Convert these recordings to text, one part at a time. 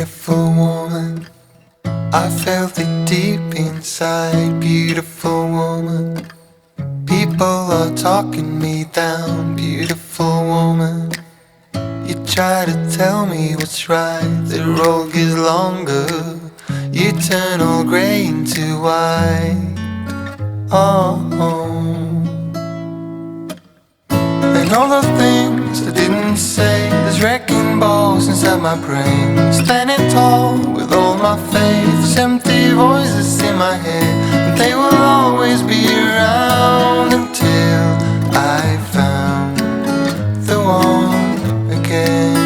Beautiful woman, I felt it deep inside. Beautiful woman, people are talking me down. Beautiful woman, you try to tell me what's right. The road gets longer, you turn all grey into white. Oh, and all the things I didn't say, there's wrecking balls inside my brain. Standing tall with all my faith, there's empty voices in my head, but they will always be around until I found the one again.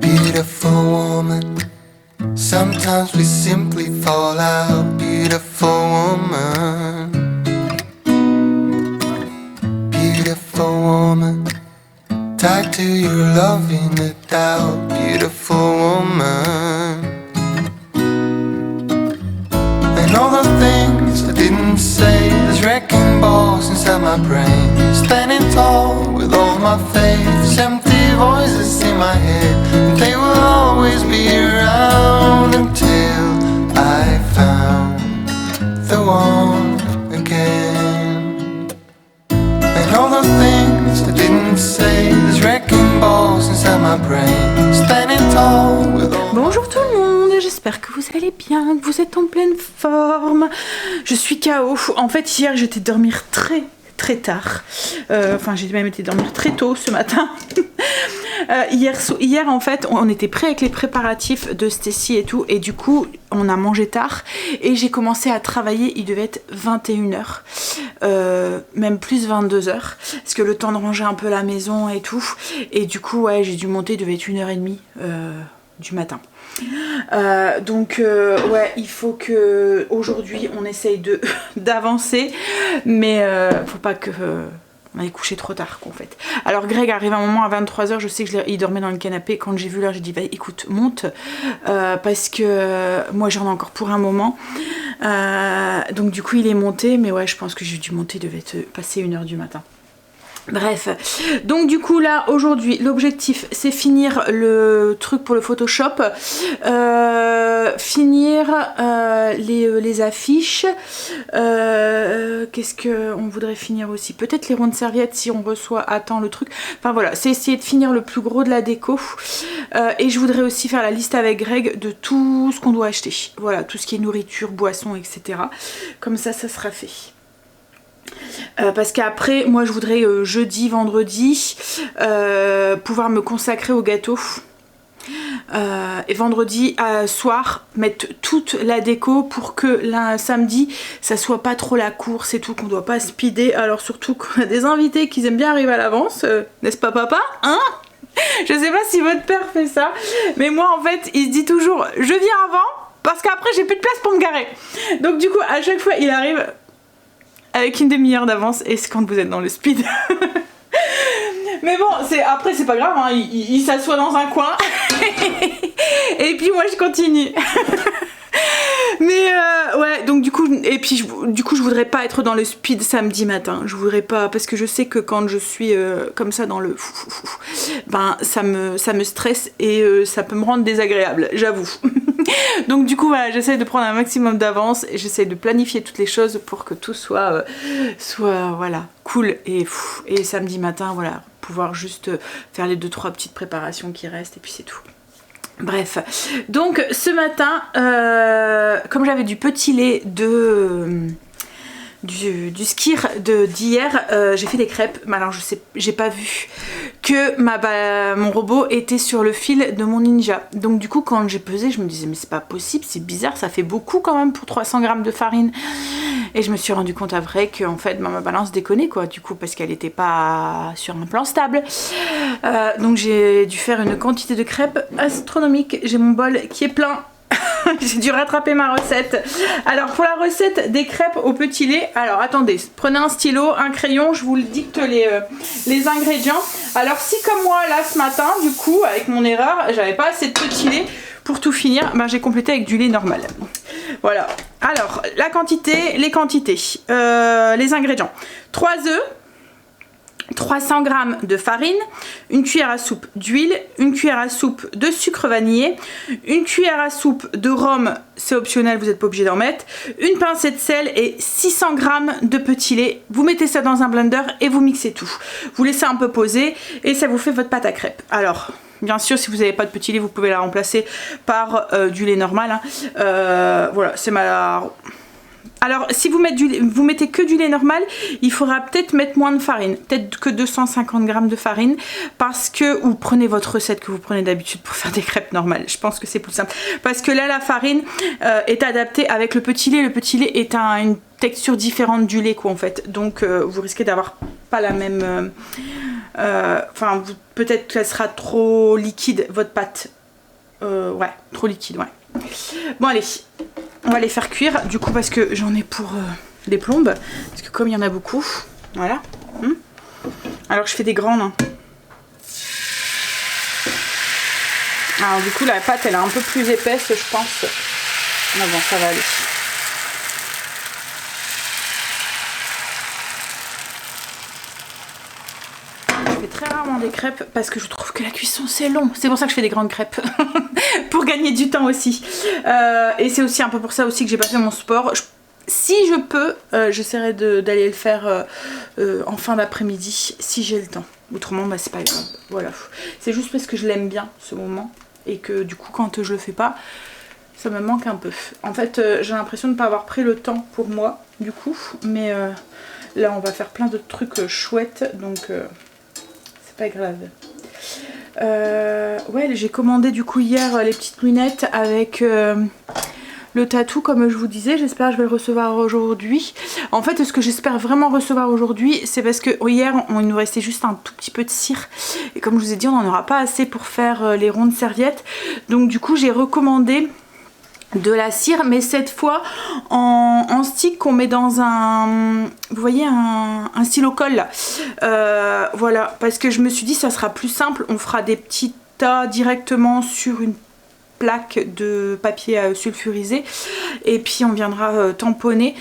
Beautiful woman, sometimes we simply fall out. Beautiful woman, beautiful woman, tied to your love in a doubt. Beautiful woman, and all the things I didn't say, there's wrecking balls inside my brain. Standing tall with all my faith, there's empty voices in my head, and they will always be around until I found the one again. And all the things I didn't say, there's wrecking balls inside my brain. Standing tall with all. Bonjour tout le monde, j'espère que vous allez bien, que vous êtes en pleine forme. Je suis KO. En fait, hier j'étais dormir très tard. Enfin, j'ai même été dormir très tôt ce matin. Hier, en fait, on était prêts avec les préparatifs de Stacy et tout. Et du coup, on a mangé tard. Et j'ai commencé à travailler. Il devait être 21h. Même plus 22h. Parce que le temps de ranger un peu la maison et tout. Et du coup, ouais, j'ai dû monter. Il devait être 1h30 du matin. Donc ouais, il faut que aujourd'hui on essaye d'avancer, mais faut pas que on aille coucher trop tard qu'en fait. Alors Greg arrive un moment à 23h, je sais que il dormait dans le canapé. Quand j'ai vu l'heure, j'ai dit bah écoute, monte, parce que moi j'en ai encore pour un moment. Donc du coup il est monté, mais ouais, je pense que j'ai dû monter, il devait être passé 1h du matin. Bref, donc du coup là aujourd'hui l'objectif c'est finir le truc pour le Photoshop, finir les affiches, qu'est-ce qu'on voudrait finir aussi, peut-être les rondes serviettes si on reçoit à temps le truc, enfin voilà, c'est essayer de finir le plus gros de la déco, et je voudrais aussi faire la liste avec Greg de tout ce qu'on doit acheter, voilà, tout ce qui est nourriture, boisson, etc. Comme ça sera fait. Parce qu'après moi je voudrais jeudi, vendredi pouvoir me consacrer au gâteau, et vendredi soir mettre toute la déco pour que samedi ça soit pas trop la course et tout, qu'on doit pas speeder, alors surtout qu'on a des invités qui aiment bien arriver à l'avance, n'est-ce pas papa, hein? Je sais pas si votre père fait ça, mais moi en fait il se dit toujours je viens avant parce qu'après j'ai plus de place pour me garer, donc du coup à chaque fois il arrive avec une demi-heure d'avance, et c'est quand vous êtes dans le speed. Mais bon, après c'est pas grave, hein, il s'assoit dans un coin et puis moi je continue. Mais ouais, donc du coup, et puis du coup je voudrais pas être dans le speed samedi matin, je voudrais pas, parce que je sais que quand je suis comme ça dans le ben ça me stresse et ça peut me rendre désagréable, j'avoue. Donc du coup voilà, j'essaie de prendre un maximum d'avance et j'essaie de planifier toutes les choses pour que tout soit voilà, cool, et samedi matin voilà, pouvoir juste faire les 2-3 petites préparations qui restent et puis c'est tout. Bref, donc ce matin, comme j'avais du petit lait du skir d'hier, j'ai fait des crêpes. Mais alors j'ai pas vu que mon robot était sur le fil de mon Ninja. Donc du coup quand j'ai pesé, je me disais mais c'est pas possible, c'est bizarre, ça fait beaucoup quand même pour 300 g de farine. Et je me suis rendu compte après que en fait ma balance déconnait quoi, du coup, parce qu'elle était pas sur un plan stable. Donc j'ai dû faire une quantité de crêpes astronomique. J'ai mon bol qui est plein. J'ai dû rattraper ma recette. Alors pour la recette des crêpes au petit lait, alors attendez, prenez un stylo, un crayon, je vous le dicte les ingrédients. Alors si comme moi là ce matin, du coup avec mon erreur, j'avais pas assez de petit lait pour tout finir, ben j'ai complété avec du lait normal. Voilà, Alors, la quantité, les quantités, les ingrédients. 3 œufs, 300 g de farine, une cuillère à soupe d'huile, une cuillère à soupe de sucre vanillé, une cuillère à soupe de rhum, c'est optionnel, vous n'êtes pas obligé d'en mettre, une pincée de sel et 600 g de petit lait. Vous mettez ça dans un blender et vous mixez tout. Vous laissez un peu poser et ça vous fait votre pâte à crêpes. Alors, bien sûr, si vous n'avez pas de petit lait, vous pouvez la remplacer par du lait normal. Hein. Voilà, c'est ma... Alors, si vous mettez que du lait normal, il faudra peut-être mettre moins de farine, peut-être que 250 g de farine, parce que, ou prenez votre recette que vous prenez d'habitude pour faire des crêpes normales, je pense que c'est plus simple, parce que là, la farine est adaptée avec le petit lait. Le petit lait est une texture différente du lait, quoi, en fait, donc vous risquez d'avoir pas la même... Enfin, peut-être qu'elle sera trop liquide, votre pâte. Ouais, trop liquide, ouais. Bon, allez. On va les faire cuire, du coup, parce que j'en ai pour des plombes. Parce que comme il y en a beaucoup, voilà. Alors, je fais des grandes. Hein. Alors, du coup, la pâte, elle est un peu plus épaisse, je pense. Mais bon, ça va aller. Je fais très rarement des crêpes parce que je trouve que la cuisson, c'est long. C'est pour ça que je fais des grandes crêpes. Pour gagner du temps aussi. Et c'est aussi un peu pour ça aussi que j'ai pas fait mon sport. Si je peux, j'essaierai d'aller le faire en fin d'après-midi si j'ai le temps. Autrement, bah, c'est pas grave. Voilà. C'est juste parce que je l'aime bien ce moment et que du coup, quand je le fais pas, ça me manque un peu. En fait, j'ai l'impression de ne pas avoir pris le temps pour moi, du coup. Mais là, on va faire plein de trucs chouettes, donc c'est pas grave. Ouais, j'ai commandé du coup hier les petites lunettes avec le tatou, comme je vous disais. J'espère que je vais le recevoir aujourd'hui. En fait, ce que j'espère vraiment recevoir aujourd'hui, c'est parce que hier il nous restait juste un tout petit peu de cire et comme je vous ai dit, on n'en aura pas assez pour faire les rondes serviettes. Donc du coup, j'ai recommandé de la cire, mais cette fois en stick qu'on met dans un, vous voyez, un stylo colle là. Voilà, parce que je me suis dit ça sera plus simple, on fera des petits tas directement sur une plaque de papier sulfurisé et puis on viendra tamponner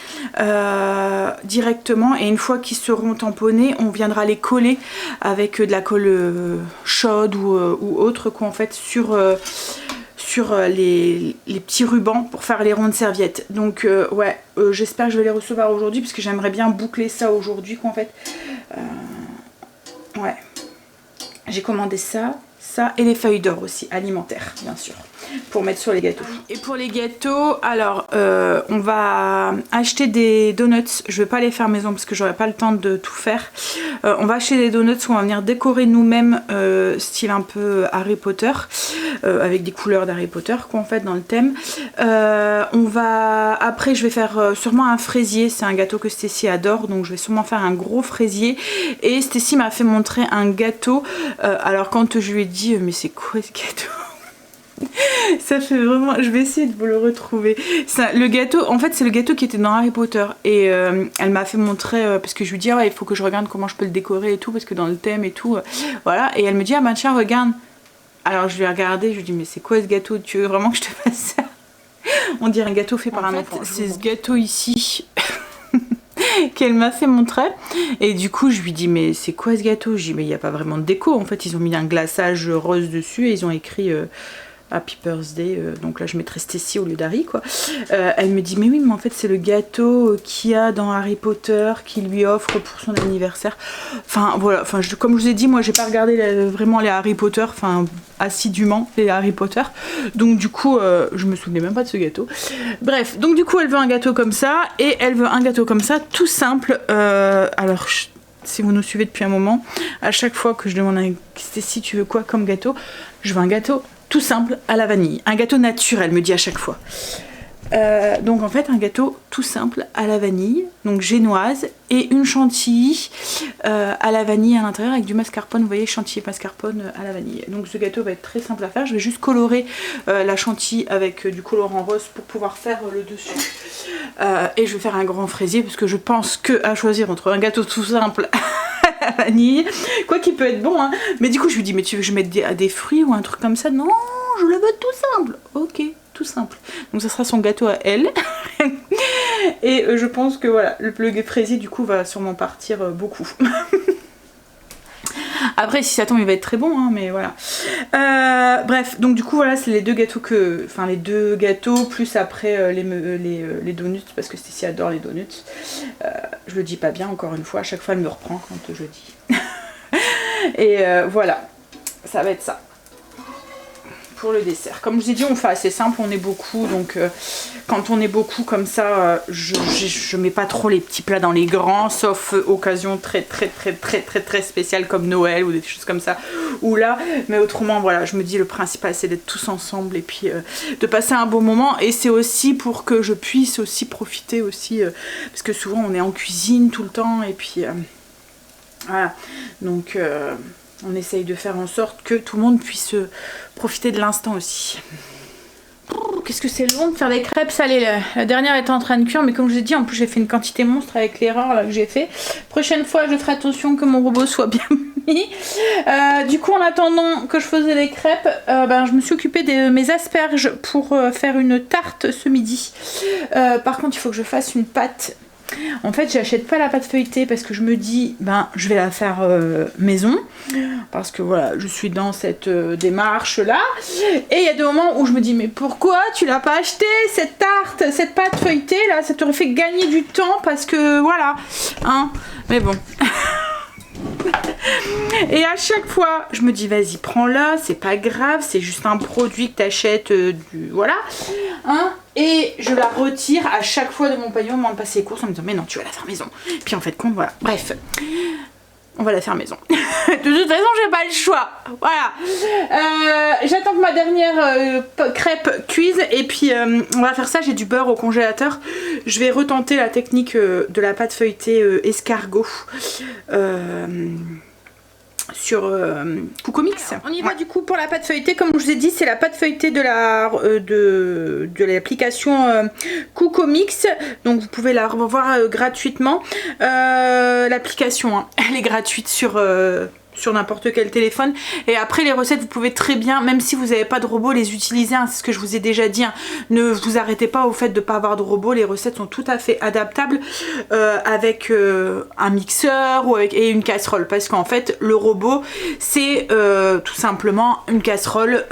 directement, et une fois qu'ils seront tamponnés on viendra les coller avec de la colle chaude ou autre, quoi, en fait, sur les petits rubans pour faire les rondes serviettes. Donc ouais, j'espère que je vais les recevoir aujourd'hui parce que j'aimerais bien boucler ça aujourd'hui, quoi, en fait. Ouais, j'ai commandé ça et les feuilles d'or aussi, alimentaires bien sûr, pour mettre sur les gâteaux. Et pour les gâteaux, alors on va acheter des donuts. Je vais pas les faire maison parce que j'aurai pas le temps de tout faire. On va acheter des donuts qu'on va venir décorer nous-mêmes, style un peu Harry Potter, avec des couleurs d'Harry Potter, quoi, en fait, dans le thème. Après je vais faire sûrement un fraisier. C'est un gâteau que Stécie adore, donc je vais sûrement faire un gros fraisier. Et Stécie m'a fait montrer un gâteau, alors quand je lui ai dit mais c'est quoi ce gâteau, ça fait vraiment, je vais essayer de vous le retrouver. Ça, le gâteau, en fait c'est le gâteau qui était dans Harry Potter, et elle m'a fait montrer, parce que je lui dis ah ouais, il faut que je regarde comment je peux le décorer et tout, parce que dans le thème et tout, voilà, et elle me dit ah bah tiens regarde. Alors je lui ai regardé, je lui ai dit mais c'est quoi ce gâteau, tu veux vraiment que je te fasse ça? On dirait un gâteau fait par un enfant. C'est ce gâteau ici qu'elle m'a fait montrer, et du coup je lui dis mais c'est quoi ce gâteau? Je dis mais il n'y a pas vraiment de déco, en fait ils ont mis un glaçage rose dessus et ils ont écrit Happy Birthday, donc là je mettrais Stécie au lieu d'Harry, quoi. Elle me dit mais oui, mais en fait c'est le gâteau qu'il y a dans Harry Potter qui lui offre pour son anniversaire. Enfin voilà, enfin, comme je vous ai dit, moi j'ai pas regardé vraiment les Harry Potter, enfin assidûment les Harry Potter, donc du coup je me souvenais même pas de ce gâteau. Bref, donc du coup elle veut un gâteau comme ça, et elle veut un gâteau comme ça tout simple. Alors si vous nous suivez depuis un moment, à chaque fois que je demande à Stécie tu veux quoi comme gâteau, je veux un gâteau tout simple à la vanille, un gâteau naturel, me dit à chaque fois. Donc en fait un gâteau tout simple à la vanille, donc génoise, et une chantilly à la vanille à l'intérieur avec du mascarpone, vous voyez, chantilly et mascarpone à la vanille. Donc ce gâteau va être très simple à faire, je vais juste colorer la chantilly avec du colorant rose pour pouvoir faire le dessus, et je vais faire un grand fraisier parce que je pense que à choisir entre un gâteau tout simple à la vanille, quoi qu'il peut être bon, hein, mais du coup je lui dis mais tu veux que je mette des fruits ou un truc comme ça? Non, je le veux tout simple. Ok, tout simple. Donc ça sera son gâteau à elle. Et je pense que voilà, le fraisier du coup va sûrement partir beaucoup. Après si ça tombe il va être très bon hein, mais voilà. Bref, donc du coup voilà c'est les deux gâteaux que... Enfin les deux gâteaux plus après les donuts parce que Stécie adore les donuts. Je le dis pas bien encore une fois, à chaque fois elle me reprend quand je dis. Et voilà, ça va être ça. Pour le dessert. Comme je vous ai dit, on fait assez simple, on est beaucoup, donc quand on est beaucoup comme ça, je mets pas trop les petits plats dans les grands, sauf occasion très spéciale comme Noël ou des choses comme ça, ou là, mais autrement voilà, je me dis le principal c'est d'être tous ensemble et puis de passer un bon moment, et c'est aussi pour que je puisse aussi profiter aussi, parce que souvent on est en cuisine tout le temps, et puis voilà, donc on essaye de faire en sorte que tout le monde puisse profiter de l'instant aussi. Qu'est-ce que c'est long de faire des crêpes salées. La dernière est en train de cuire, mais comme je vous ai dit, en plus j'ai fait une quantité monstre avec l'erreur là que j'ai fait. Prochaine fois, je ferai attention que mon robot soit bien mis. Du coup, en attendant que je faisais les crêpes, je me suis occupée de mes asperges pour faire une tarte ce midi. Par contre, il faut que je fasse une pâte. En fait j'achète pas la pâte feuilletée parce que je me dis je vais la faire maison, parce que voilà je suis dans cette démarche là, et il y a des moments où je me dis mais pourquoi tu l'as pas acheté cette tarte, cette pâte feuilletée là, ça t'aurait fait gagner du temps, parce que voilà hein, mais bon. Et à chaque fois je me dis vas-y prends-la, c'est pas grave, c'est juste un produit que t'achètes voilà hein, et je la retire à chaque fois de mon panier au moment de passer les courses en me disant mais non tu vas la faire maison, puis en fait compte voilà, bref on va la faire maison. De toute façon j'ai pas le choix, voilà. J'attends que ma dernière crêpe cuise, et puis on va faire ça. J'ai du beurre au congélateur, je vais retenter la technique de la pâte feuilletée escargot sur Coucomix. On y va du coup pour la pâte feuilletée. Comme je vous ai dit, c'est la pâte feuilletée de l'application Coucomix, donc vous pouvez la revoir gratuitement. L'application hein, elle est gratuite sur n'importe quel téléphone, et après les recettes vous pouvez très bien, même si vous n'avez pas de robot, les utiliser hein, c'est ce que je vous ai déjà dit hein. Ne vous arrêtez pas au fait de ne pas avoir de robot, les recettes sont tout à fait adaptables avec un mixeur ou et une casserole, parce qu'en fait le robot c'est tout simplement une casserole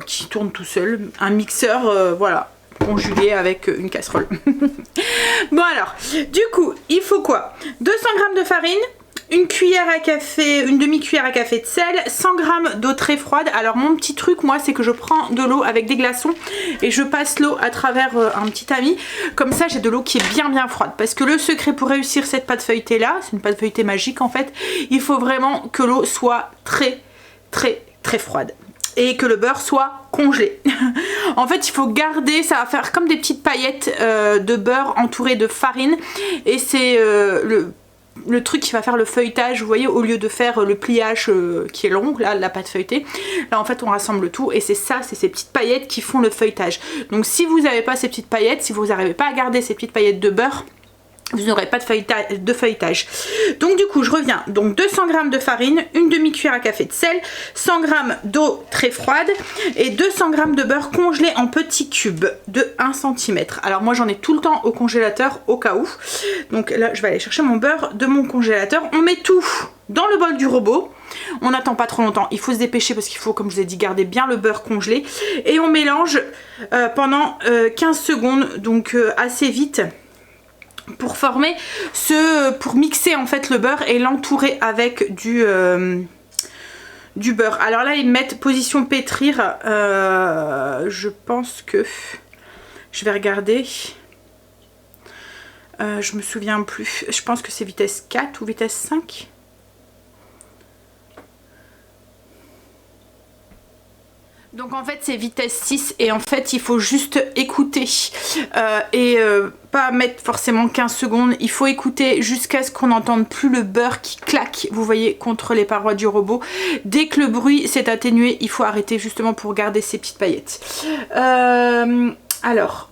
qui tourne tout seul, un mixeur voilà conjugué avec une casserole. Bon alors du coup il faut quoi? 200 g de farine, une cuillère à café, une demi-cuillère à café de sel, 100 g d'eau très froide. Alors mon petit truc moi c'est que je prends de l'eau avec des glaçons et je passe l'eau à travers un petit tamis, comme ça j'ai de l'eau qui est bien froide, parce que le secret pour réussir cette pâte feuilletée là, c'est une pâte feuilletée magique en fait, il faut vraiment que l'eau soit très froide et que le beurre soit congelé. En fait il faut garder, ça va faire comme des petites paillettes de beurre entourées de farine, et c'est le truc qui va faire le feuilletage, vous voyez, au lieu de faire le pliage qui est long, là, la pâte feuilletée, là en fait on rassemble tout, et c'est ça, c'est ces petites paillettes qui font le feuilletage. Donc si vous n'avez pas ces petites paillettes, si vous n'arrivez pas à garder ces petites paillettes de beurre, vous n'aurez pas de feuilletage. Donc du coup je reviens, donc 200 g de farine, une demi-cuillère à café de sel, 100 g d'eau très froide et 200 g de beurre congelé en petits cubes de 1 cm. Alors moi j'en ai tout le temps au congélateur au cas où. Donc là je vais aller chercher mon beurre de mon congélateur. On met tout dans le bol du robot. On n'attend pas trop longtemps, il faut se dépêcher parce qu'il faut, comme je vous ai dit, garder bien le beurre congelé. Et on mélange pendant 15 secondes, donc assez vite, pour former pour mixer en fait le beurre et l'entourer avec du beurre. Alors là ils mettent position pétrir, je pense que je vais regarder, je me souviens plus, je pense que c'est vitesse 4 ou vitesse 5. Donc en fait c'est vitesse 6, et en fait il faut juste écouter pas mettre forcément 15 secondes, il faut écouter jusqu'à ce qu'on n'entende plus le beurre qui claque, vous voyez, contre les parois du robot. Dès que le bruit s'est atténué, il faut arrêter justement pour garder ces petites paillettes. Alors,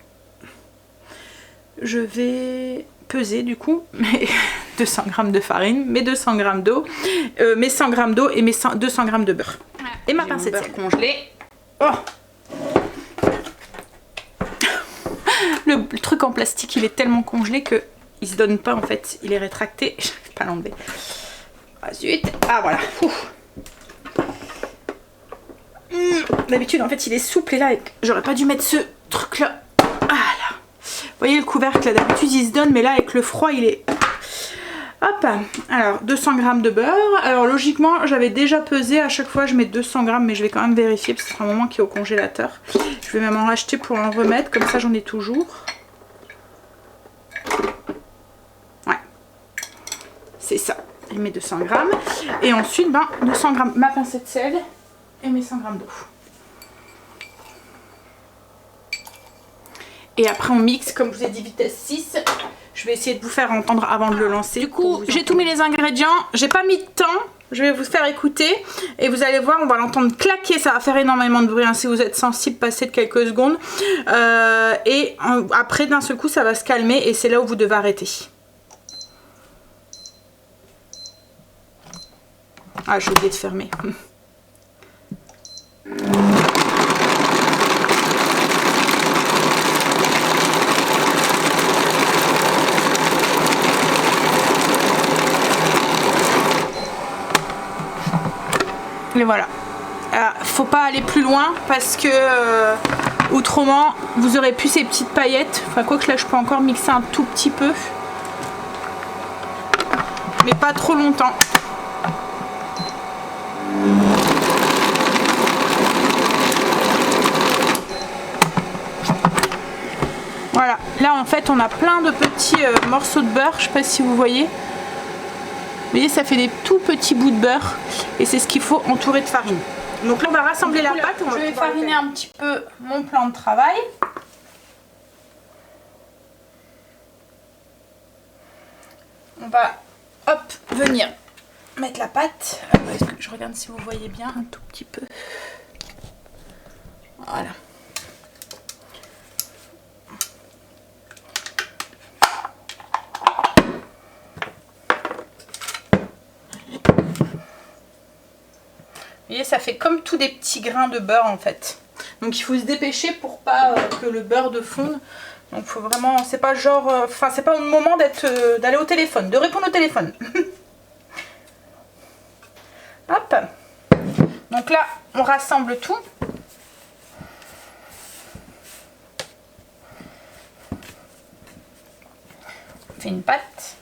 je vais peser du coup mes 200 g de farine, mes 200 g d'eau, mes 100 g d'eau et mes 200 g de beurre. Et ma pincette congelée. Oh, le truc en plastique il est tellement congelé que il se donne pas en fait, il est rétracté. Je n'arrive pas à l'enlever. Ah zut, ah voilà. D'habitude en fait il est souple et là j'aurais pas dû mettre ce truc là. Ah là. Vous voyez le couvercle là, d'habitude il se donne mais là avec le froid il est... Hop, alors 200 g de beurre. Alors logiquement j'avais déjà pesé, à chaque fois je mets 200 g mais je vais quand même vérifier parce que c'est un moment qui est au congélateur. Je vais même en racheter pour en remettre, comme ça j'en ai toujours. Ouais, c'est ça, je mets 200 g. Et ensuite 200 g ma pincée de sel et mes 100 g d'eau. Et après on mixe, comme je vous ai dit, vitesse 6. Je vais essayer de vous faire entendre avant de le lancer. Du coup, j'ai tout mis les ingrédients. J'ai pas mis de temps. Je vais vous faire écouter. Et vous allez voir, on va l'entendre claquer. Ça va faire énormément de bruit. Hein, si vous êtes sensible, passez de quelques secondes. Et après, d'un seul coup, ça va se calmer. Et c'est là où vous devez arrêter. Ah, j'ai oublié de fermer. Et voilà. Faut pas aller plus loin parce que autrement vous aurez plus ces petites paillettes. Enfin quoi que là je peux encore mixer un tout petit peu. Mais pas trop longtemps. Voilà. Là en fait on a plein de petits morceaux de beurre. Je sais pas si vous voyez. Vous voyez, ça fait des tout petits bouts de beurre et c'est ce qu'il faut entourer de farine. Donc là, on va rassembler la pâte. Je vais fariner un petit peu mon plan de travail. On va, hop, venir mettre la pâte. Est-ce que je regarde si vous voyez bien un tout petit peu. Voilà. Vous voyez, ça fait comme tous des petits grains de beurre en fait. Donc il faut se dépêcher pour pas que le beurre de fonde. Donc faut vraiment, c'est pas genre, enfin c'est pas le moment d'aller au téléphone, de répondre au téléphone. Hop. Donc là, on rassemble tout. On fait une pâte.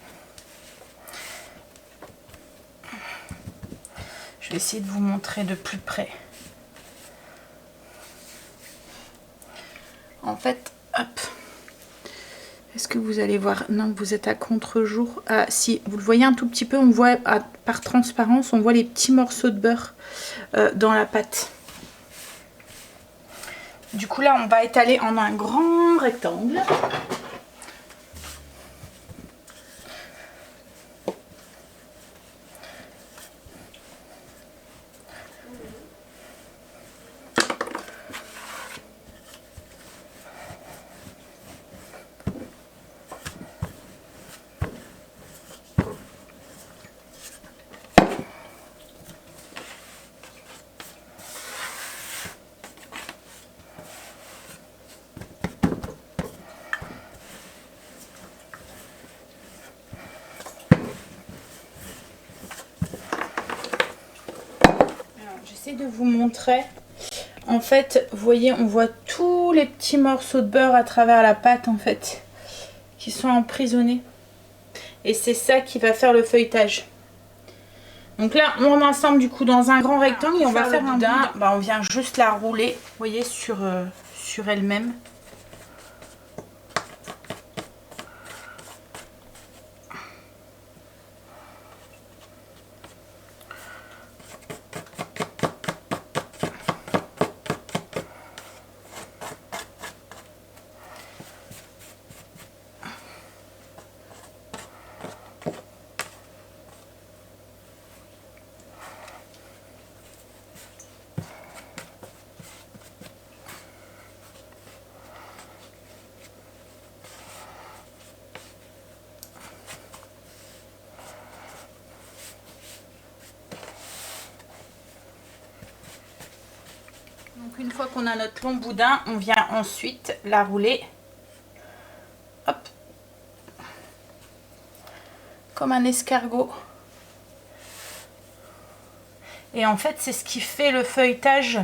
Je vais essayer de vous montrer de plus près. En fait, hop. Est-ce que vous allez voir? Non, vous êtes à contre-jour. Ah, si, vous le voyez un tout petit peu, on voit par transparence, on voit les petits morceaux de beurre dans la pâte. Du coup, là, on va étaler en un grand rectangle. J'essaie de vous montrer. En fait, vous voyez, on voit tous les petits morceaux de beurre à travers la pâte en fait, qui sont emprisonnés. Et c'est ça qui va faire le feuilletage. Donc là, on ensemble du coup dans un grand rectangle et on va faire un boudin. On vient juste la rouler, vous voyez, sur elle-même. Donc une fois qu'on a notre long boudin, on vient ensuite la rouler comme un escargot. Et en fait, c'est ce qui fait le feuilletage.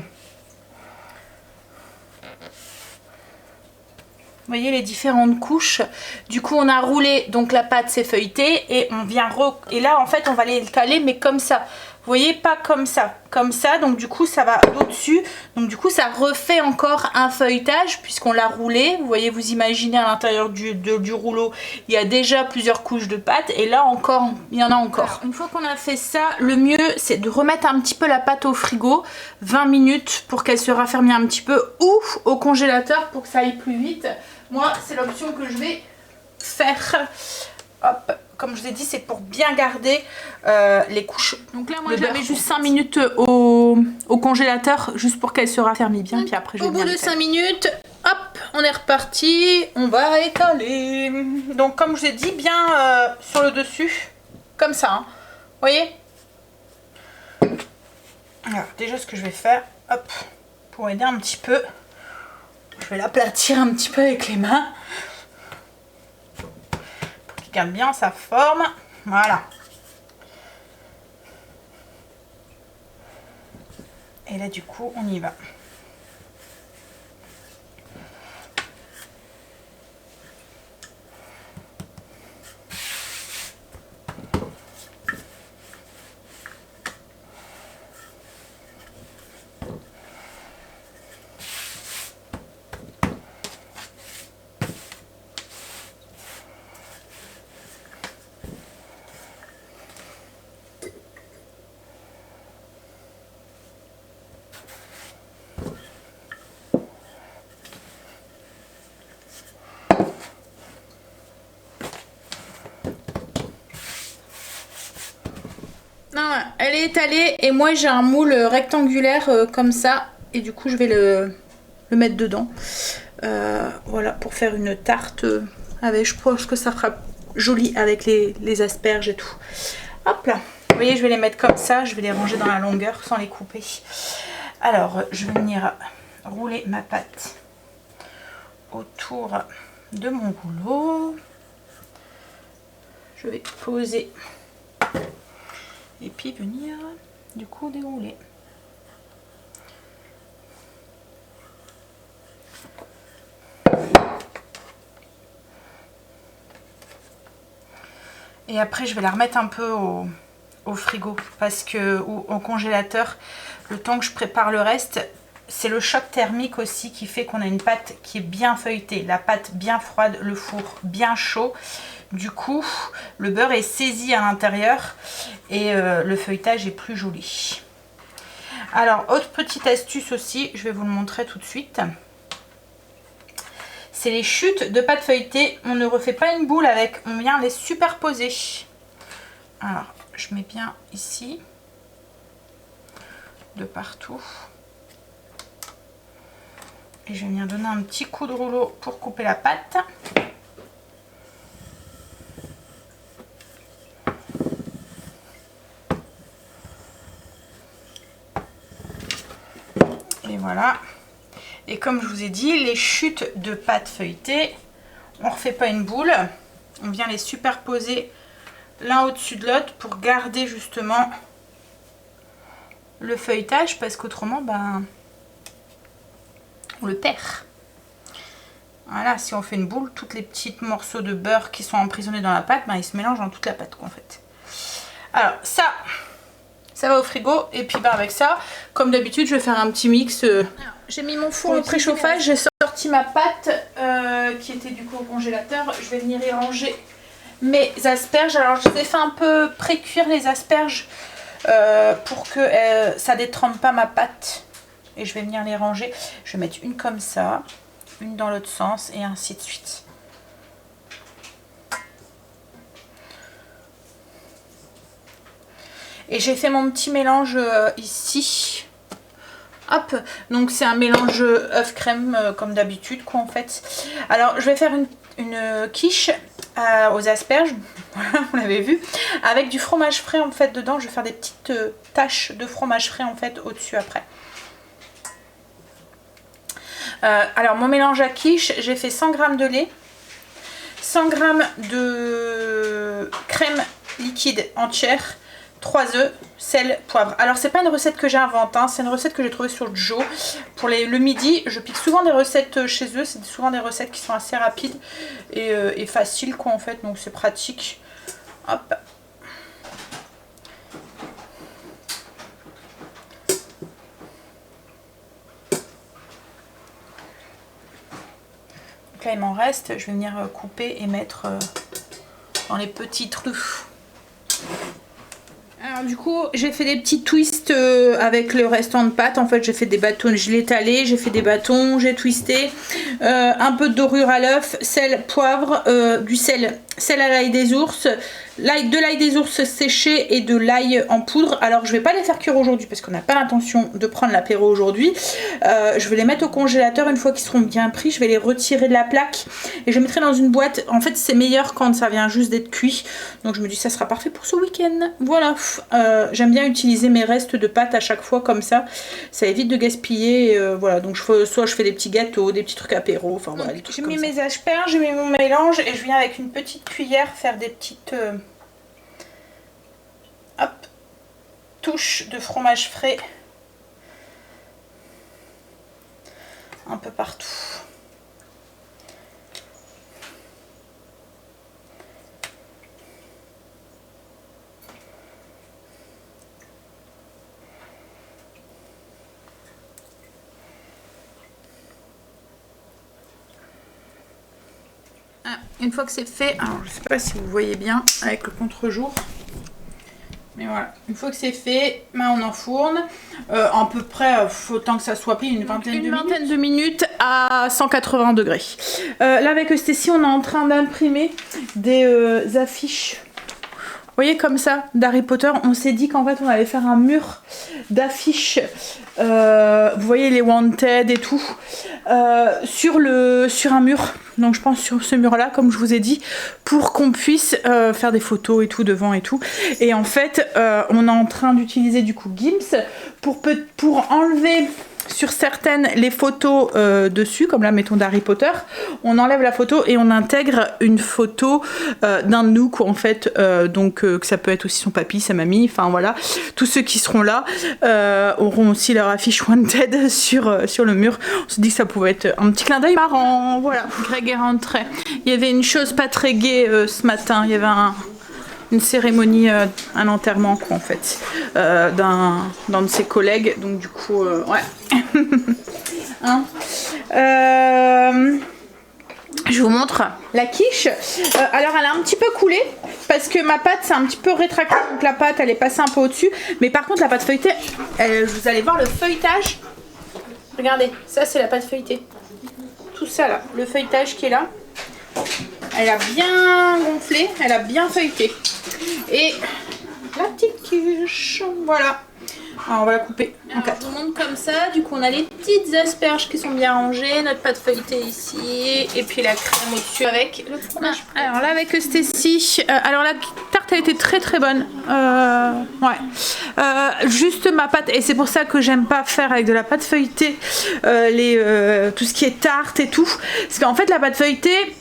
Vous voyez les différentes couches. Du coup, on a roulé, donc la pâte s'est feuilletée et on vient et là, en fait, on va les caler, mais comme ça. Vous voyez, pas comme ça. Comme ça, donc du coup, ça va au-dessus. Donc du coup, ça refait encore un feuilletage puisqu'on l'a roulé. Vous voyez, vous imaginez à l'intérieur du rouleau, il y a déjà plusieurs couches de pâte. Et là encore, il y en a encore. Alors, une fois qu'on a fait ça, le mieux, c'est de remettre un petit peu la pâte au frigo. 20 minutes pour qu'elle se raffermisse un petit peu. Ou au congélateur pour que ça aille plus vite. Moi, c'est l'option que je vais faire. Hop, comme je vous ai dit, c'est pour bien garder les couches. Donc là, moi, je la mets juste 5 minutes au congélateur, juste pour qu'elle se raffermisse bien. Puis après, je vais au bout de 5 minutes, hop, on est reparti. On va étaler. Donc, comme je vous ai dit, bien sur le dessus, comme ça. Hein. Vous voyez? Alors, déjà, ce que je vais faire, hop, pour aider un petit peu. Je vais l'aplatir un petit peu avec les mains pour qu'il garde bien sa forme. Voilà. Et là, du coup, on y va. Non, elle est étalée et moi j'ai un moule rectangulaire comme ça et du coup je vais le mettre dedans. Voilà, pour faire une tarte avec, je pense que ça fera joli avec les asperges et tout. Hop là, vous voyez, je vais les mettre comme ça, je vais les ranger dans la longueur sans les couper. Alors, je vais venir rouler ma pâte autour de mon rouleau. Je vais poser et puis venir du coup dérouler. Et après je vais la remettre un peu au frigo parce que, ou au congélateur, le temps que je prépare le reste. C'est le choc thermique aussi qui fait qu'on a une pâte qui est bien feuilletée, la pâte bien froide, le four bien chaud. Du coup, le beurre est saisi à l'intérieur et le feuilletage est plus joli. Alors, autre petite astuce aussi, je vais vous le montrer tout de suite. C'est les chutes de pâte feuilletée. On ne refait pas une boule avec, on vient les superposer. Alors, je mets bien ici, de partout. Et je vais venir donner un petit coup de rouleau pour couper la pâte. Et voilà. Et comme je vous ai dit, les chutes de pâte feuilletée, on ne refait pas une boule. On vient les superposer l'un au-dessus de l'autre pour garder justement le feuilletage. Parce qu'autrement, ben, on le perd. Voilà, si on fait une boule, tous les petits morceaux de beurre qui sont emprisonnés dans la pâte, ben, ils se mélangent dans toute la pâte, quoi, en fait. Alors, ça va au frigo. Et puis ben, avec ça, comme d'habitude, je vais faire un petit mix. J'ai mis mon four au préchauffage, j'ai sorti ma pâte qui était du coup au congélateur. Je vais venir y ranger mes asperges. Alors je les ai fait un peu pré-cuire les asperges pour que ça détrempe pas ma pâte. Et je vais venir les ranger. Je vais mettre une comme ça, une dans l'autre sens et ainsi de suite. Et j'ai fait mon petit mélange ici. Hop, donc c'est un mélange œuf crème comme d'habitude quoi en fait. Alors je vais faire une quiche aux asperges, voilà, vous l'avez vu, avec du fromage frais en fait dedans. Je vais faire des petites taches de fromage frais en fait au-dessus après. Alors mon mélange à quiche, j'ai fait 100 g de lait, 100 g de crème liquide entière, 3 œufs, sel, poivre. Alors c'est pas une recette que j'invente, hein, c'est une recette que j'ai trouvée sur Joe. Pour le midi, je pique souvent des recettes chez eux, c'est souvent des recettes qui sont assez rapides et faciles quoi en fait, donc c'est pratique. Hop. Donc là il m'en reste, je vais venir couper et mettre dans les petits trous. Alors du coup j'ai fait des petits twists avec le restant de pâte. En fait j'ai fait des bâtons, je l'ai étalé, j'ai fait des bâtons, j'ai twisté, un peu de dorure à l'œuf, sel, poivre, du sel à l'ail des ours, de l'ail des ours séché et de l'ail en poudre. Alors je vais pas les faire cuire aujourd'hui parce qu'on n'a pas l'intention de prendre l'apéro aujourd'hui. Je vais les mettre au congélateur une fois qu'ils seront bien pris. Je vais les retirer de la plaque et je les mettrai dans une boîte. En fait c'est meilleur quand ça vient juste d'être cuit. Donc je me dis ça sera parfait pour ce week-end. Voilà. J'aime bien utiliser mes restes de pâte à chaque fois comme ça. Ça évite de gaspiller. Voilà. Donc soit je fais des petits gâteaux, des petits trucs apéro. Enfin voilà. J'ai mis mes asperges, j'ai mis mon mélange et je viens avec une petite cuillère faire des petites hop, touches de fromage frais un peu partout. Une fois que c'est fait, alors je sais pas si vous voyez bien avec le contre-jour, mais voilà, une fois que c'est fait, on enfourne à peu près, autant que ça soit pris, une vingtaine de minutes à 180 degrés. Là avec Stécie, on est en train d'imprimer des affiches. Vous voyez comme ça, d'Harry Potter. On s'est dit qu'en fait on allait faire un mur d'affiches, vous voyez les Wanted et tout, sur un mur. Donc je pense sur ce mur là, comme je vous ai dit, pour qu'on puisse faire des photos et tout devant et tout. Et en fait on est en train d'utiliser du coup Gims pour enlever sur certaines les photos dessus, comme là mettons d'Harry Potter, on enlève la photo et on intègre une photo d'un de nous quoi en fait, donc que ça peut être aussi son papy, sa mamie, enfin voilà, tous ceux qui seront là auront aussi leur affiche Wanted sur le mur. On se dit que ça pouvait être un petit clin d'œil marrant. Voilà, Greg est rentré. Il y avait une chose pas très gaie ce matin, il y avait une cérémonie, un enterrement quoi en fait, d'un de ses collègues, donc du coup ouais. Hein, je vous montre la quiche. Alors elle a un petit peu coulé parce que ma pâte c'est un petit peu rétractée, donc la pâte elle est passée un peu au dessus, mais par contre la pâte feuilletée, vous allez voir le feuilletage. Regardez, ça c'est la pâte feuilletée, tout ça là, le feuilletage qui est là. Elle a bien gonflé, elle a bien feuilleté. Et la petite quiche, voilà. Alors on va la couper en quatre. On monte comme ça, du coup on a les petites asperges qui sont bien rangées, notre pâte feuilletée ici, et puis la crème au-dessus avec le fromage. Alors là avec Stécie, alors la tarte a été très très bonne. Ouais. Juste ma pâte, et c'est pour ça que j'aime pas faire avec de la pâte feuilletée tout ce qui est tarte et tout. Parce qu'en fait la pâte feuilletée,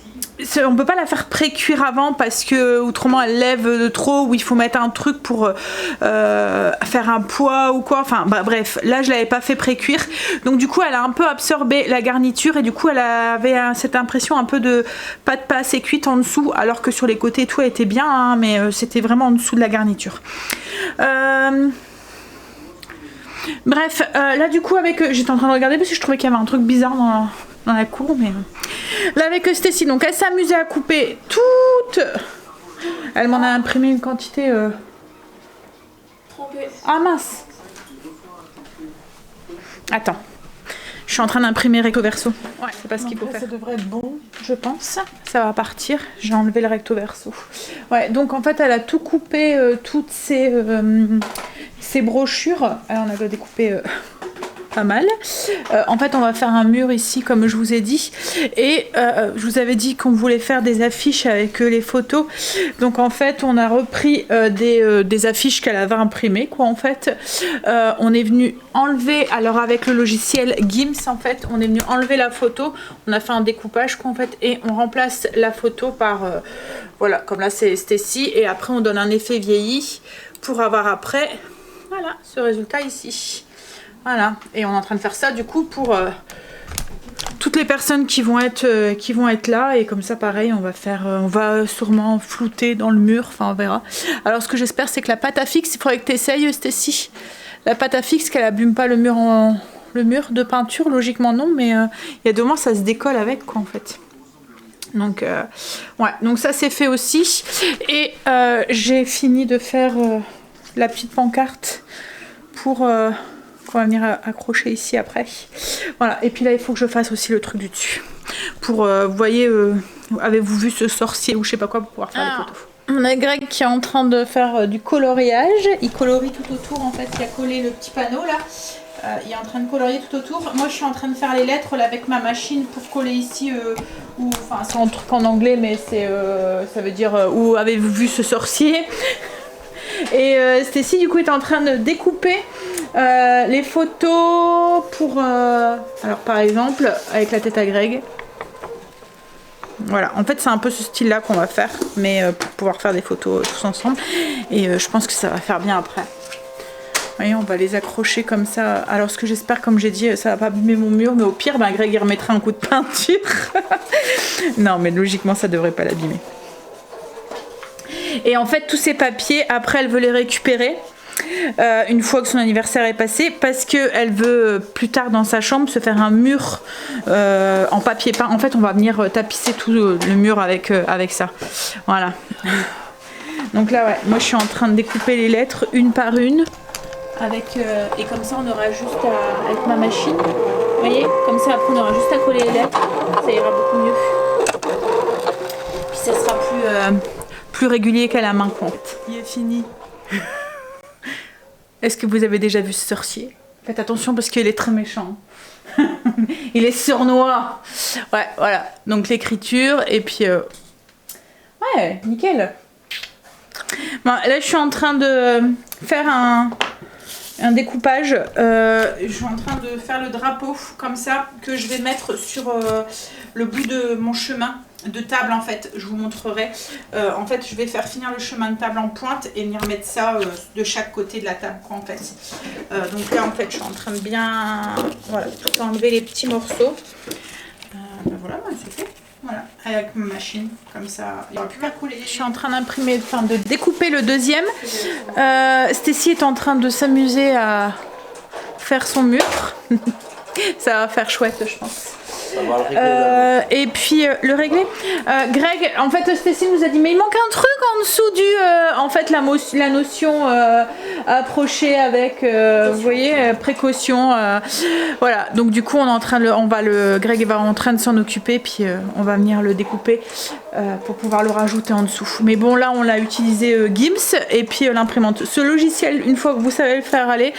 on peut pas la faire pré-cuire avant parce que autrement elle lève de trop, ou il faut mettre un truc pour faire un poids ou quoi, enfin bah, bref, là je l'avais pas fait pré-cuire, donc du coup elle a un peu absorbé la garniture et du coup elle avait cette impression un peu de pâte pas assez cuite en dessous, alors que sur les côtés tout était bien hein, mais c'était vraiment en dessous de la garniture. Bref, là du coup avec j'étais en train de regarder parce que je trouvais qu'il y avait un truc bizarre dans la cour, mais là avec Stécie, donc elle s'amusait à couper toutes. Elle m'en a imprimé une quantité. Ah mince. Attends. Je suis en train d'imprimer recto verso. Ouais, c'est pas ce qu'il faut faire. Ça devrait être bon, je pense. Ça va partir. J'ai enlevé le recto verso. Ouais, donc en fait, elle a tout coupé, toutes ces brochures. Alors, on a découpé pas mal. En fait on va faire un mur ici comme je vous ai dit, et je vous avais dit qu'on voulait faire des affiches avec les photos, donc en fait on a repris des affiches qu'elle avait imprimées quoi. En fait on est venu enlever, alors avec le logiciel Gims en fait on est venu enlever la photo, on a fait un découpage quoi en fait, et on remplace la photo par voilà, comme là c'est Stacy, et après on donne un effet vieilli pour avoir après voilà ce résultat ici. Voilà, et on est en train de faire ça du coup pour toutes les personnes qui vont être là, et comme ça pareil on va sûrement flouter dans le mur, enfin on verra. Alors ce que j'espère c'est que la pâte à fixe, il faudrait que tu essayes Stacy, la pâte à fixe, qu'elle abîme pas le mur de peinture, logiquement non, mais il y a 2 mois ça se décolle avec quoi en fait. Donc ouais, donc ça c'est fait aussi, et j'ai fini de faire la petite pancarte pour qu'on va venir accrocher ici après. Voilà, et puis là il faut que je fasse aussi le truc du dessus pour vous voyez, avez-vous vu ce sorcier ou je sais pas quoi, pour pouvoir faire les photos. On a Greg qui est en train de faire du coloriage, il colorie tout autour en fait, il a collé le petit panneau là. Il est en train de colorier tout autour. Moi je suis en train de faire les lettres là, avec ma machine pour coller ici enfin c'est un truc en anglais mais c'est ça veut dire où avez-vous vu ce sorcier. Et Stacy du coup est en train de découper les photos pour alors par exemple avec la tête à Greg. Voilà, en fait c'est un peu ce style là qu'on va faire, mais pour pouvoir faire des photos tous ensemble, et je pense que ça va faire bien après. Vous voyez, on va les accrocher comme ça. Alors ce que j'espère, comme j'ai dit, ça va pas abîmer mon mur, mais au pire, ben, Greg il remettra un coup de peinture. Non, mais logiquement ça devrait pas l'abîmer. Et en fait tous ces papiers, après elle veut les récupérer une fois que son anniversaire est passé, parce qu'elle veut plus tard dans sa chambre se faire un mur en papier peint. En fait on va venir tapisser tout le mur avec ça. Voilà. Donc là ouais, moi je suis en train de découper les lettres une par une. Et comme ça on aura juste avec ma machine, vous voyez, comme ça après on aura juste à coller les lettres, ça ira beaucoup mieux, puis ça sera plus régulier qu'à la main quoi. Il est fini. Est-ce que vous avez déjà vu ce sorcier? Faites attention parce qu'il est très méchant. Il est sournois. Ouais, voilà, donc l'écriture, et puis ouais, nickel. Bon, là je suis en train de faire un découpage, je suis en train de faire le drapeau comme ça, que je vais mettre sur le bout de mon chemin de table en fait, je vous montrerai. En fait je vais faire finir le chemin de table en pointe et venir mettre ça de chaque côté de la table quoi en fait. Donc là en fait je suis en train de bien voilà, tout enlever les petits morceaux. Ben voilà, c'est fait. Voilà, avec ma machine, comme ça, il n'y aura plus qu'à couler. Je suis en train d'imprimer, enfin de découper le deuxième. Stacy est en train de s'amuser à faire son mur. Ça va faire chouette, je pense. Et puis le régler. Greg, en fait, Stacy nous a dit mais il manque un truc en dessous du, en fait, la notion approcher avec, vous voyez, précaution. Voilà. Donc du coup, Greg va en train de s'en occuper, puis on va venir le découper pour pouvoir le rajouter en dessous. Mais bon, là, on l'a utilisé Gims et puis l'imprimante. Ce logiciel, une fois que vous savez le faire aller,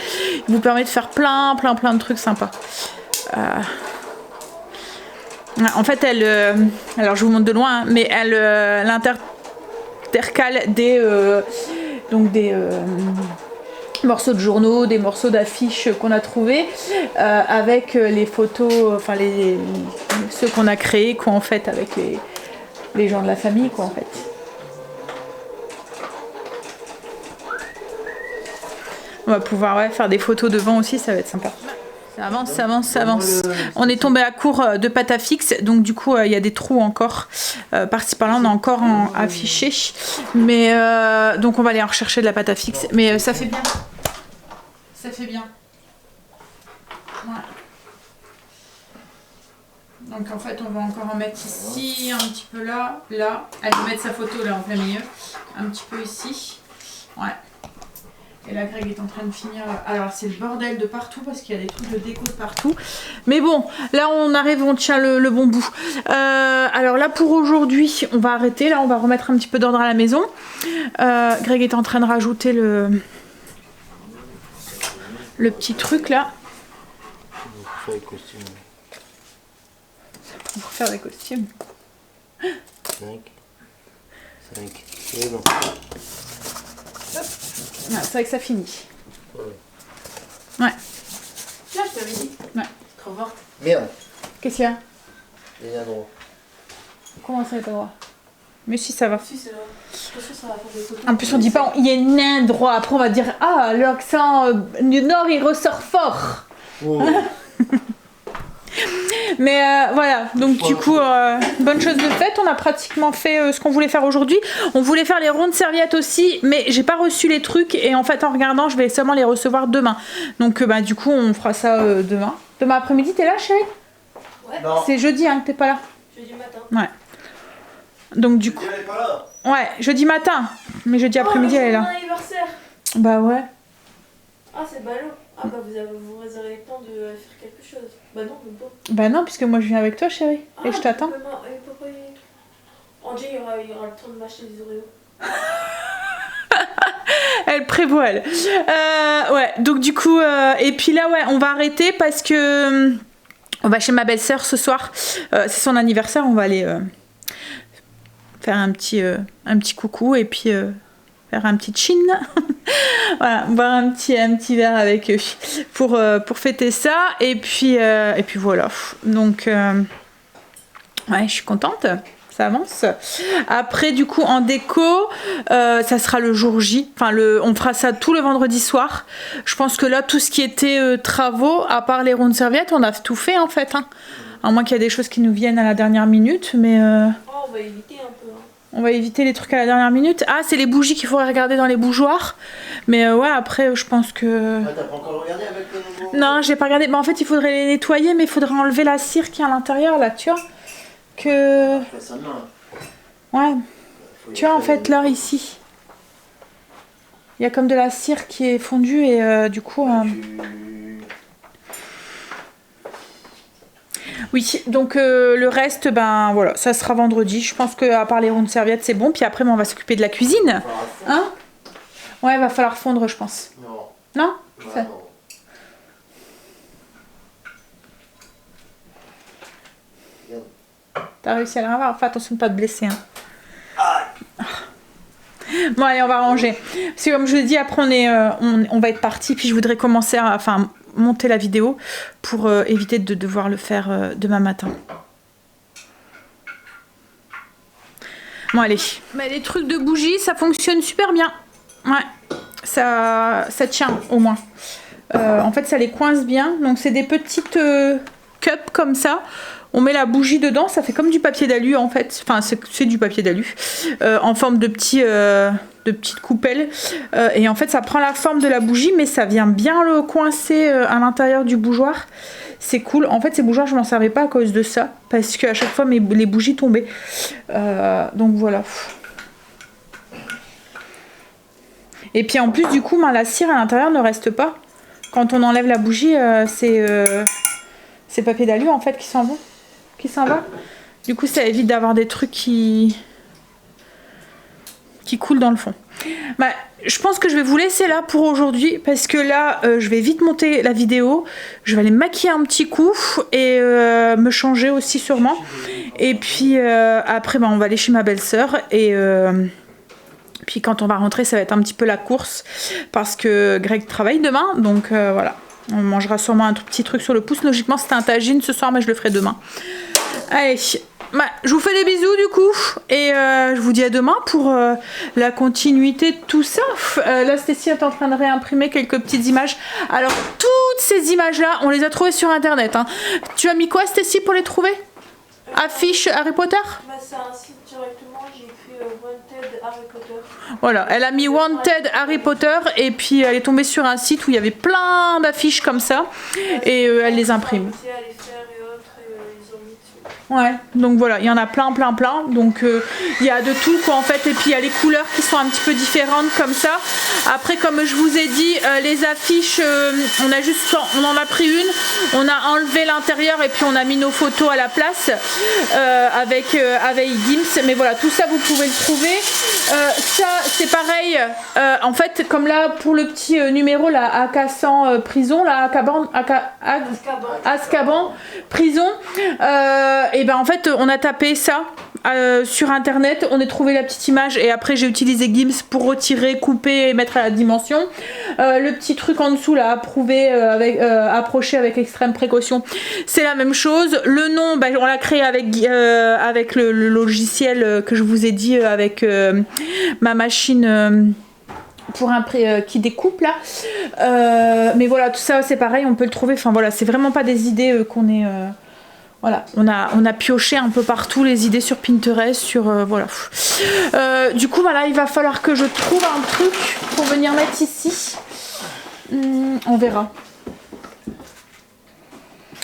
il vous permet de faire plein de trucs sympas. En fait, alors je vous montre de loin, hein, mais elle intercale des morceaux de journaux, des morceaux d'affiches qu'on a trouvés avec les photos, enfin ceux qu'on a créés, quoi, en fait, avec les gens de la famille, quoi, en fait. On va pouvoir faire des photos devant aussi, ça va être sympa. Ça avance. On est tombé à court de pâte à fixe, donc du coup il y a des trous encore. Par-ci par-là on a encore affiché. Mais donc on va aller en rechercher de la pâte à fixe. Mais ça fait bien. Ça fait bien. Voilà. Donc en fait on va encore en mettre ici, un petit peu là. Elle va mettre sa photo là en plein milieu. Un petit peu ici. Ouais. Et là Greg est en train de finir. Alors c'est le bordel de partout parce qu'il y a des trucs de déco de partout. Mais bon, là on arrive, on tient le bon bout. Alors là pour aujourd'hui, on va arrêter. Là on va remettre un petit peu d'ordre à la maison. Greg est en train de rajouter le petit truc là. faire les costumes. Pour faire des costumes. 5. Et bon. Ah, c'est vrai que ça finit. Ouais. Ouais. Là, je t'avais dit. Ouais. Trop forte. Merde. Qu'est-ce qu'il y a? Il y a droit. Comment ça, t'as droit? Mais si, ça va. Si, c'est là. Attention, ça va faire des photos. En plus, on dit pas il y a un droit. Après, on va dire ah, l'accent du Nord, il ressort fort. Oh. Mais voilà, donc du coup, bonne chose de faite. On a pratiquement fait ce qu'on voulait faire aujourd'hui. On voulait faire les rondes serviettes aussi, mais j'ai pas reçu les trucs. Et en fait, en regardant, je vais seulement les recevoir demain. Donc, bah, du coup, on fera ça demain. Demain après-midi, t'es là, chérie? Ouais. Non. C'est jeudi hein, que t'es pas là. Jeudi matin. Ouais. Donc, du coup, Elle est pas là. ouais, jeudi matin. Mais jeudi après-midi, elle est là. Anniversaire. Bah ouais. Ah, c'est ballot. Ah, bah vous aurez le temps de faire quelque chose. Bah non, même pas. Bah non, puisque moi je viens avec toi, chérie. Et je t'attends. Angie, il y aura le temps de m'acheter des Oreos. Elle prévoit, elle. Ouais, donc du coup, et puis là, ouais, on va arrêter parce que on va chez ma belle-sœur ce soir. C'est son anniversaire, on va aller faire un petit coucou et puis faire un petit chin. Voilà, boire un petit verre avec eux pour fêter ça. Et puis voilà. Donc, ouais, je suis contente. Ça avance. Après, du coup, en déco, ça sera le jour J. Enfin, on fera ça tout le vendredi soir. Je pense que là, tout ce qui était travaux, à part les rondes serviettes, on a tout fait en fait. Hein. À moins qu'il y ait des choses qui nous viennent à la dernière minute, mais Oh, on va éviter un peu. Hein. on va éviter les trucs à la dernière minute. Ah, c'est les bougies qu'il faudrait regarder dans les bougeoirs. Mais ouais, après, je pense que... Ah, t'as pas encore regardé avec le nouveau? Non, j'ai pas regardé. Mais en fait, il faudrait les nettoyer, mais il faudrait enlever la cire qui est à l'intérieur, là, tu vois. Que... Fais ça demain. Ouais. Faut y Tu vois, en aller. fait, là, ici, il y a comme de la cire qui est fondue et du coup... Oui, donc le reste, ben voilà, ça sera vendredi. Je pense qu'à part les rondes serviettes, c'est bon. Puis après, ben, on va s'occuper de la cuisine. Hein? Ouais, va falloir fondre, je pense. Non. Non? Ouais, Ça- non. Regarde. T'as réussi à la ravoir? Fais attention de pas te blesser. Hein. Bon, allez, on va ranger. Parce que comme je l'ai dit, après, on va être parti. Puis je voudrais commencer à monter la vidéo pour éviter de devoir le faire demain matin. Bon, allez. Mais les trucs de bougies, ça fonctionne super bien. Ouais, ça tient au moins. En fait, ça les coince bien. Donc, c'est des petites cups comme ça. On met la bougie dedans, ça fait comme du papier d'alu en fait. Enfin, c'est du papier d'alu en forme de petites coupelles. Et en fait, ça prend la forme de la bougie, mais ça vient bien le coincer à l'intérieur du bougeoir. C'est cool. En fait, ces bougeoirs, je m'en servais pas à cause de ça, parce qu'à chaque fois, les bougies tombaient. Donc voilà. Et puis en plus, du coup, la cire à l'intérieur ne reste pas. Quand on enlève la bougie, c'est papier d'alu en fait qui s'en va. Du coup, ça évite d'avoir des trucs qui coulent dans le fond. Bah, je pense que je vais vous laisser là pour aujourd'hui parce que là, je vais vite monter la vidéo. Je vais aller me maquiller un petit coup et me changer aussi sûrement. Et puis après, bah, on va aller chez ma belle-sœur et puis quand on va rentrer, ça va être un petit peu la course parce que Greg travaille demain. Donc voilà. On mangera sûrement un tout petit truc sur le pouce. Logiquement, c'était un tagine ce soir, mais je le ferai demain. Allez, bah, je vous fais des bisous du coup. Et je vous dis à demain pour la continuité de tout ça. Là, Stécie est en train de réimprimer quelques petites images. Alors, toutes ces images-là, on les a trouvées sur Internet. Hein. Tu as mis quoi, Stécie, pour les trouver? Affiche Harry Potter? Bah, c'est un site directement, j'ai écrit Wanted Harry Potter. Voilà, elle a mis Wanted Harry Potter et puis elle est tombée sur un site où il y avait plein d'affiches comme ça et elle les imprime. C'est à les faire et autres, et ils ont mis dessus. Ouais, donc voilà, il y en a plein. Donc il y a de tout quoi en fait. Et puis il y a les couleurs qui sont un petit peu différentes comme ça. Après, comme je vous ai dit, les affiches, on en a pris une, on a enlevé l'intérieur et puis on a mis nos photos à la place avec Gims. Mais voilà, tout ça vous pouvez le trouver. Ça c'est pareil, en fait comme là pour le petit numéro là, AK100 prison, là Azkaban prison, et ben en fait on a tapé ça sur internet, on a trouvé la petite image et après j'ai utilisé Gims pour retirer, couper et mettre à la dimension. Le petit truc en dessous là, approuvé approché avec extrême précaution, c'est la même chose. Le nom, ben, on l'a créé avec le logiciel que je vous ai dit, avec ma machine pour qui découpe là. Mais voilà, tout ça c'est pareil, on peut le trouver. Enfin voilà, c'est vraiment pas des idées qu'on est. Voilà, on a pioché un peu partout les idées sur Pinterest, voilà. Du coup voilà, il va falloir que je trouve un truc pour venir mettre ici. On verra.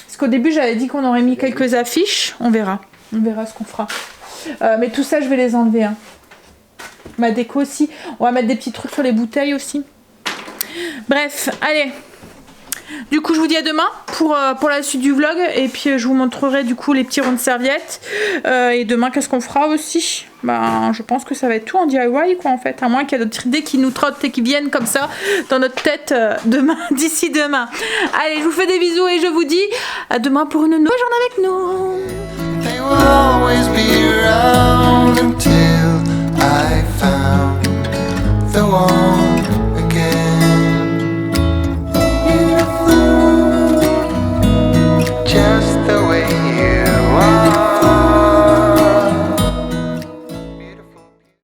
Parce qu'au début j'avais dit qu'on aurait mis quelques affiches. On verra ce qu'on fera. Mais tout ça je vais les enlever. Hein. Ma déco aussi. On va mettre des petits trucs sur les bouteilles aussi. Bref, allez. Du coup je vous dis à demain pour la suite du vlog. Et puis je vous montrerai du coup les petits ronds de serviettes. Et demain qu'est-ce qu'on fera aussi? Ben je pense que ça va être tout en DIY quoi en fait. À moins qu'il y ait d'autres idées qui nous trottent et qui viennent comme ça dans notre tête demain, d'ici demain. Allez, je vous fais des bisous et je vous dis à demain pour une nouvelle journée avec nous. They will always be around until